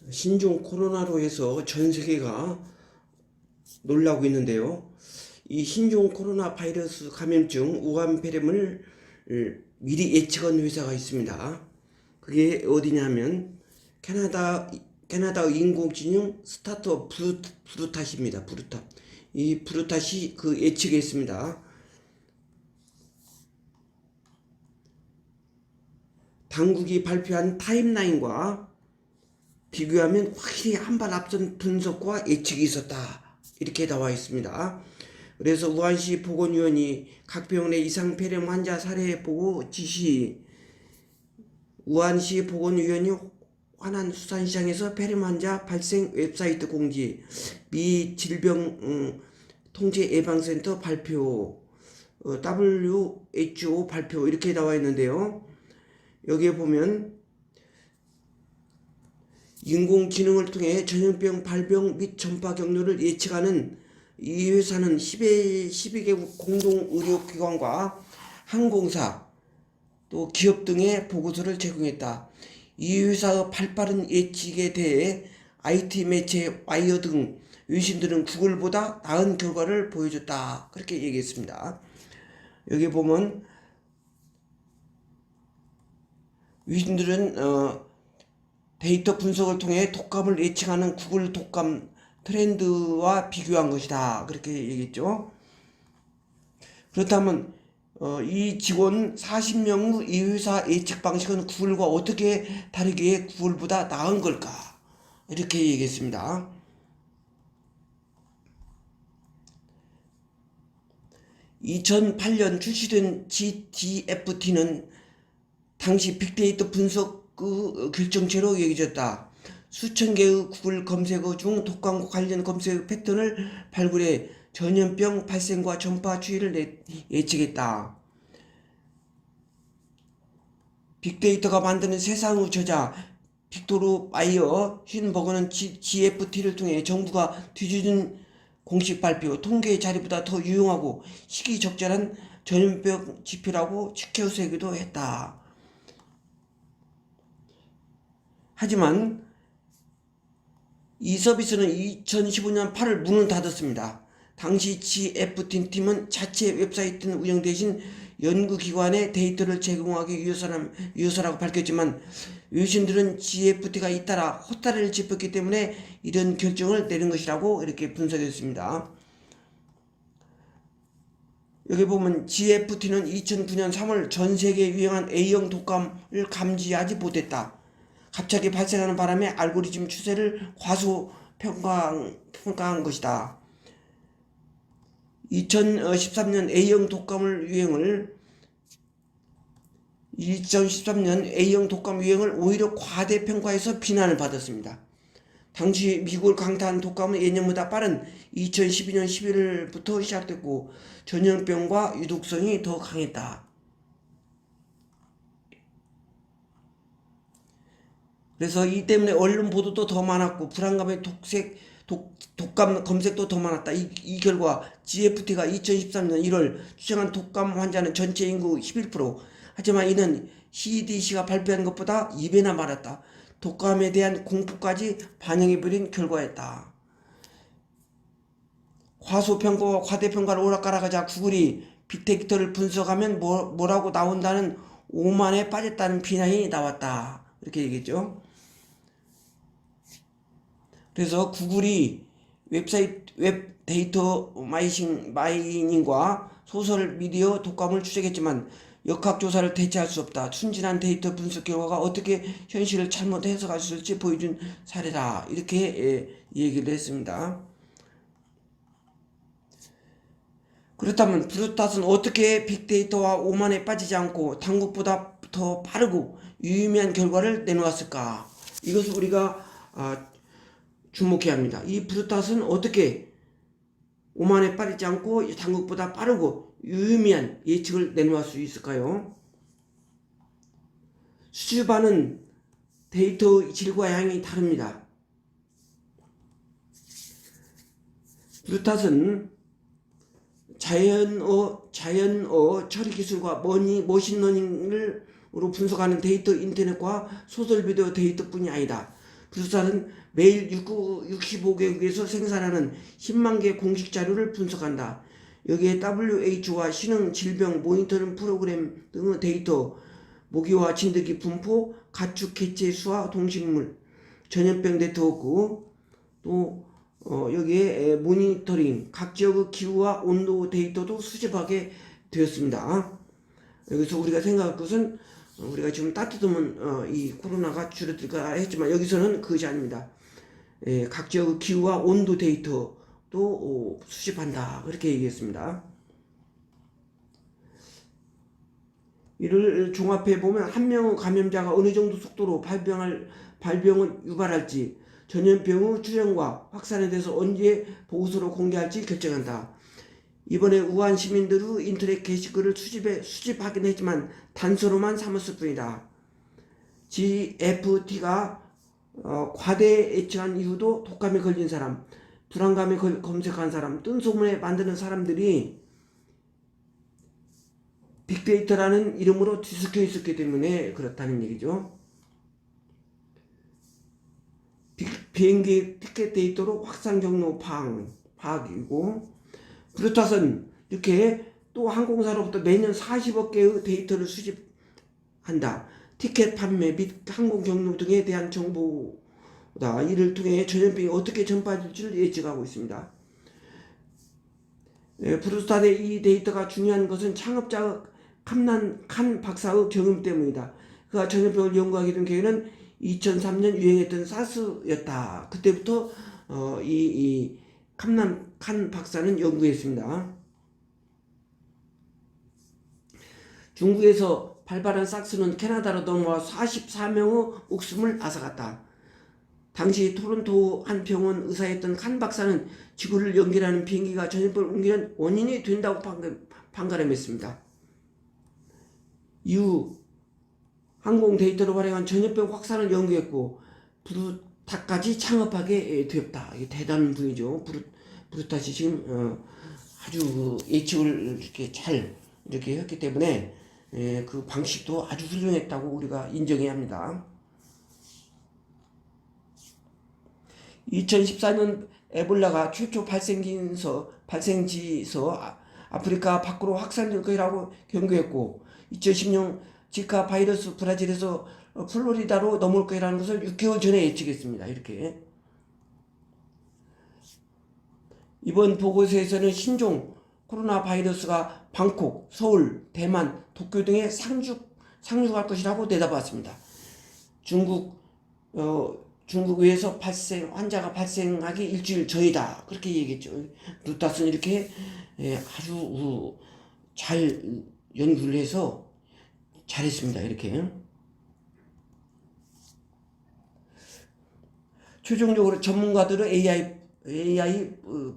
신종 코로나로 해서 전 세계가 놀라고 있는데요. 이 신종 코로나 바이러스 감염증 우한 폐렴을 미리 예측한 회사가 있습니다. 그게 어디냐면 캐나다 인공지능 스타트업 브루탓입니다. 브루탓. 이 브루탓이 그 예측했습니다. 당국이 발표한 타임라인과 비교하면 확실히 한 발 앞선 분석과 예측이 있었다. 이렇게 나와 있습니다. 그래서 우한시 보건위원이 각 병원의 이상 폐렴 환자 사례 보고 지시, 우한시 보건위원이 화난 수산시장에서 폐렴 환자 발생 웹사이트 공지, 미 질병 통제 예방센터 발표, WHO 발표 이렇게 나와 있는데요. 여기에 보면 인공지능을 통해 전염병 발병 및 전파 경로를 예측하는 이 회사는 12개국 공동의료기관과 항공사 또 기업 등의 보고서를 제공했다. 이 회사의 발빠른 예측에 대해 IT 매체 와이어 등 외신들은 구글보다 나은 결과를 보여줬다. 그렇게 얘기했습니다. 여기 보면 외신들은 데이터 분석을 통해 독감을 예측하는 구글 독감 트렌드와 비교한 것이다. 그렇게 얘기했죠. 그렇다면 이 직원 40명 후 이 회사 예측 방식은 구글과 어떻게 다르기에 구글보다 나은 걸까? 이렇게 얘기했습니다. (2008년) 출시된 GDFT는 당시 빅데이터 분석 결정체로 여겨졌다. 수천 개의 구글 검색어 중 독감과 관련 검색 패턴을 발굴해 전염병 발생과 전파 추이를 예측했다. 빅데이터가 만드는 세상의 저자 빅토르 마이어 쉰버거는 GFT를 통해 정부가 뒤집은 공식 발표, 통계 자료보다 더 유용하고 시기적절한 전염병 지표라고 치켜세우기도 했다. 하지만 이 서비스는 2015년 8월 문을 닫았습니다. 당시 GFT 팀은 자체 웹사이트 운영 대신 연구기관에 데이터를 제공하기 위해서라고 밝혔지만 외신들은 GFT가 잇따라 헛다리를 짚었기 때문에 이런 결정을 내린 것이라고 이렇게 분석했습니다. 여기 보면 GFT는 2009년 3월 전 세계에 유행한 A형 독감을 감지하지 못했다. 갑자기 발생하는 바람에 알고리즘 추세를 과소평가한 것이다. 2013년 A형 독감 유행을 오히려 과대평가해서 비난을 받았습니다. 당시 미국을 강타한 독감은 예년보다 빠른 2012년 11월부터 시작됐고 전염병과 유독성이 더 강했다. 그래서 이 때문에 언론 보도도 더 많았고 불안감의 독감 검색도 더 많았다. 이 결과 GFT가 2013년 1월 추정한 독감 환자는 전체 인구 11%. 하지만 이는 CDC가 발표한 것보다 2배나 많았다. 독감에 대한 공포까지 반영해버린 결과였다. 과소평가와 과대평가를 오락가락하자 구글이 빅데이터를 분석하면 뭐라고 나온다는 오만에 빠졌다는 비난이 나왔다. 이렇게 얘기했죠. 그래서 구글이 웹 데이터 마이닝과 소셜 미디어 독감을 추적했지만 역학조사를 대체할 수 없다. 순진한 데이터 분석 결과가 어떻게 현실을 잘못 해석할 수 있을지 보여준 사례다. 이렇게 얘기를 했습니다. 그렇다면 브루탓은 어떻게 빅데이터와 오만에 빠지지 않고 당국보다 더 빠르고 유의미한 결과를 내놓았을까? 이것을 우리가 주목해야 합니다. 이 브루탓은 어떻게 오만에 빠지지 않고 당국보다 빠르고 유의미한 예측을 내놓을 수 있을까요? 수집하는 데이터 질과 양이 다릅니다. 브루탓은 자연어 처리 기술과 머신러닝으로 분석하는 데이터 인터넷과 소셜 비디오 데이터뿐이 아니다. 브루스타는 매일 65개국에서 생산하는 10만 개 공식 자료를 분석한다. 여기에 WHO와 신흥 질병 모니터링 프로그램 등의 데이터, 모기와 진드기 분포, 가축 개체 수와 동식물, 전염병 네트워크, 또 여기에 모니터링, 각 지역의 기후와 온도 데이터도 수집하게 되었습니다. 여기서 우리가 생각할 것은 우리가 지금 따뜻하면 이 코로나가 줄어들까 했지만 여기서는 그것이 아닙니다. 각 지역의 기후와 온도 데이터도 수집한다. 그렇게 얘기했습니다. 이를 종합해 보면 한 명의 감염자가 어느 정도 속도로 발병을 유발할지, 전염병의 주령과 확산에 대해서 언제 보고서로 공개할지 결정한다. 이번에 우한 시민들의 인터넷 게시글을 수집하긴 했지만 단서로만 삼았을 뿐이다. GFT가 과대 예측한 이후도 독감에 걸린 사람, 불안감에 검색한 사람, 뜬소문에 만드는 사람들이 빅데이터라는 이름으로 뒤섞여 있었기 때문에 그렇다는 얘기죠. 비행기 티켓 데이터로 확산 경로 파악이고, 브루타스는 이렇게 또 항공사로부터 매년 40억 개의 데이터를 수집한다. 티켓 판매 및 항공 경로 등에 대한 정보다. 이를 통해 전염병이 어떻게 전파될지를 예측하고 있습니다. 브루스타의 이 데이터가 중요한 것은 창업자 칸 박사의 경험 때문이다. 그가 전염병을 연구하게 된 계기는 2003년 유행했던 사스였다. 그때부터 이 칸 박사는 연구했습니다. 중국에서 발발한 사스는 캐나다로 넘어와 44명의 목숨을 앗아갔다. 당시 토론토 한 병원 의사였던 칸 박사는 지구를 연결하는 비행기가 전염병을 옮기는 원인이 된다고 판가름했습니다. 이후 항공 데이터를 활용한 전염병 확산을 연구했고 브루타까지 창업하게 되었다. 이게 대단한 분이죠. 브루타시 지금 아주 예측을 이렇게 잘 이렇게 했기 때문에 그 방식도 아주 훌륭했다고 우리가 인정해야 합니다. 2014년 에볼라가 최초 발생지에서 아프리카 밖으로 확산될 것이라고 경고했고, 2010년 지카 바이러스 브라질에서 플로리다로 넘어올 것이라는 것을 6개월 전에 예측했습니다. 이렇게 이번 보고서에서는 신종 코로나 바이러스가 방콕, 서울, 대만, 도쿄 등에 상륙할 것이라고 내다봤습니다. 중국에서 환자가 발생하기 일주일 전이다. 그렇게 얘기했죠. 루타스는 이렇게 아주 잘 연구를 해서 잘했습니다. 이렇게. 최종적으로 전문가들은 AI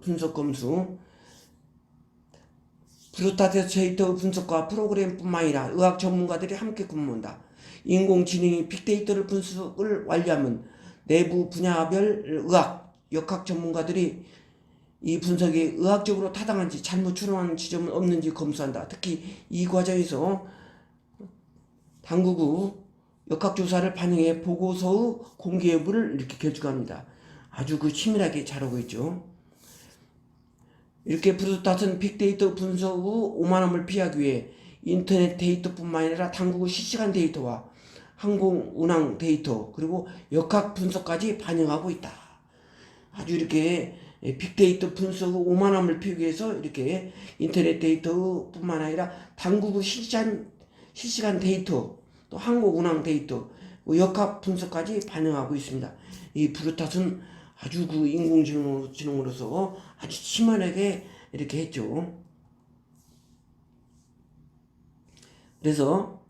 분석 검수, 브루타스 데이터 분석과 프로그램뿐만 아니라 의학 전문가들이 함께 근무한다. 인공지능이 빅데이터를 분석을 완료하면 내부 분야별 역학 전문가들이 이 분석이 의학적으로 타당한지 잘못 추론하는 지점은 없는지 검수한다. 특히 이 과정에서 당국의 역학조사를 반영해 보고서의 공개 여부를 이렇게 결정합니다. 아주 치밀하게 잘하고 있죠. 이렇게 브루타스는 빅데이터 분석의 오만함을 피하기 위해 인터넷 데이터뿐만 아니라 당국의 실시간 데이터와 항공 운항 데이터 그리고 역학 분석까지 반영하고 있다. 아주 이렇게 빅데이터 분석의 오만함을 피우기 위해서 이렇게 인터넷 데이터뿐만 아니라 당국의 실시간 데이터, 또 항공 운항 데이터, 역학 분석까지 반영하고 있습니다. 이 브루타스는 아주 인공지능으로서 아주 치밀하게 이렇게 했죠. 그래서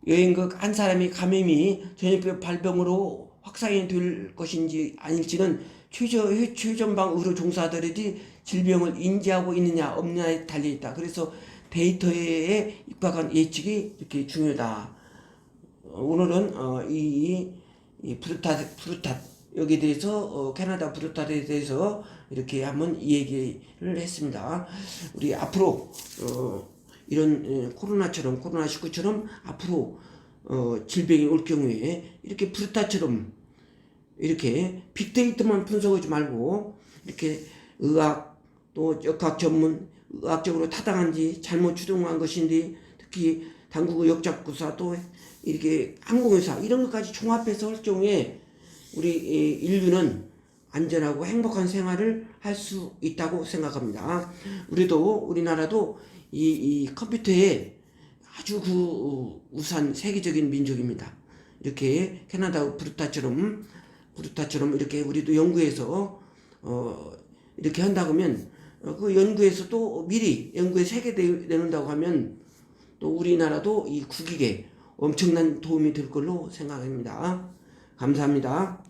여행객 한 사람이 감염이 전염병 발병으로 확산이 될 것인지 아닐지는 최전방 의료 종사자들이 질병을 인지하고 있느냐 없느냐에 달려있다. 그래서 데이터에 입각한 예측이 이렇게 중요하다. 오늘은 이 브루타 여기에 대해서 캐나다 브루타에 대해서 이렇게 한번 얘기를 했습니다. 우리 앞으로 이런 코로나19처럼 앞으로 질병이 올 경우에 이렇게 브루타처럼 이렇게 빅데이터만 분석하지 말고 이렇게 의학 또 역학 전문 의학적으로 타당한지 잘못 추정한 것인지 특히 당국의 역작구사 또 이렇게 항공회사 이런 것까지 종합해서 할 경우에 우리 인류는 안전하고 행복한 생활을 할 수 있다고 생각합니다. 우리나라도 이 컴퓨터에 아주 우수한 세계적인 민족입니다. 이렇게 캐나다 브루타처럼 이렇게 우리도 연구해서 이렇게 한다고 하면 그 연구에서 또 미리 연구에 세계내놓는다고 하면 또 우리나라도 이 국익에 엄청난 도움이 될 걸로 생각합니다. 감사합니다.